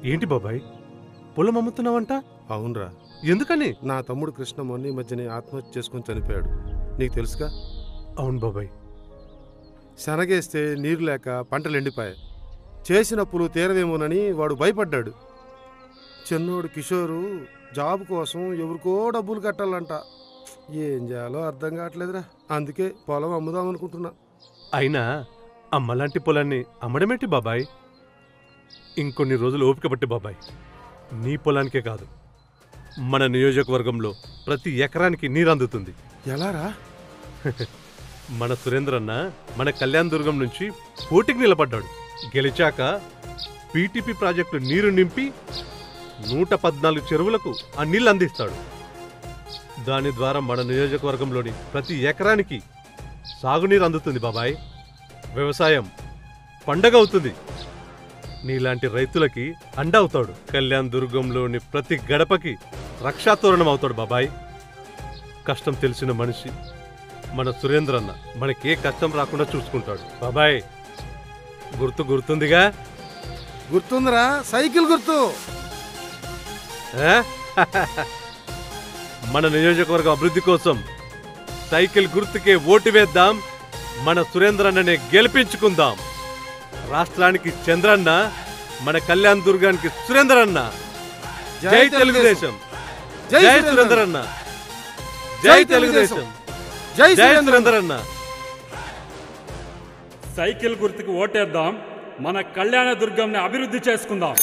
ఏంటి బాబాయ్, పొలం అమ్ముతున్నావంట? అవునరా, ఎందుకని? నా తమ్ముడు కృష్ణ మొన్న ఈ మధ్యనే ఆత్మహత్య చేసుకుని చనిపోయాడు. నీకు తెలుసుగా? అవును బాబాయ్. శనగేస్తే నీరు లేక పంటలు ఎండిపోయాయి. చేసిన అప్పులు తీరవేమోనని వాడు భయపడ్డాడు. చిన్నోడు కిషోరు జాబ్ కోసం ఎవరికో డబ్బులు కట్టాలంట. ఏం చేయాలో అర్థం కావట్లేదురా. అందుకే పొలం అమ్ముదాం అనుకుంటున్నా. అయినా అమ్మలాంటి పొలాన్ని అమ్మడమేంటి బాబాయ్? ఇంకొన్ని రోజులు ఓపిక పట్టి బాబాయ్. నీ పొలానికే కాదు, మన నియోజకవర్గంలో ప్రతి ఎకరానికి నీరు అందుతుంది. ఎలారా? మన సురేంద్రన్న మన కళ్యాణ్ దుర్గం నుంచి పోటీకి నిలబడ్డాడు. గెలిచాక పీటీపీ ప్రాజెక్టు నీరు నింపి 114 చెరువులకు ఆ నీళ్లు అందిస్తాడు. దాని ద్వారా మన నియోజకవర్గంలోని ప్రతి ఎకరానికి సాగునీరు అందుతుంది బాబాయ్. వ్యవసాయం పండగ అవుతుంది. నీలాంటి రైతులకి అండ అవుతాడు. కళ్యాణ్ దుర్గంలోని ప్రతి గడపకి రక్షాతోరణం అవుతాడు బాబాయ్. కష్టం తెలిసిన మనిషి మన సురేంద్రన్న మనకే కష్టం రాకుండా చూసుకుంటాడు బాబాయ్. గుర్తుందిగా? గుర్తుందిరా, సైకిల్ గుర్తు. మన నియోజకవర్గం అభివృద్ధి కోసం సైకిల్ గుర్తుకే ఓటు వేద్దాం. మన సురేంద్రన్ననే గెలిపించుకుందాం. రాష్ట్రానికి చంద్రన్న, మన కళ్యాణ్ దుర్గానికి సురేంద్రన్న. జై తెలుగుదేశం, జై సురేంద్రన్న, జై తెలుగుదేశం, జై సురేంద్రన్న. సైకిల్ గుర్తుకు ఓటేద్దాం. మన కళ్యాణ దుర్గంని అభివృద్ధి చేసుకుందాం.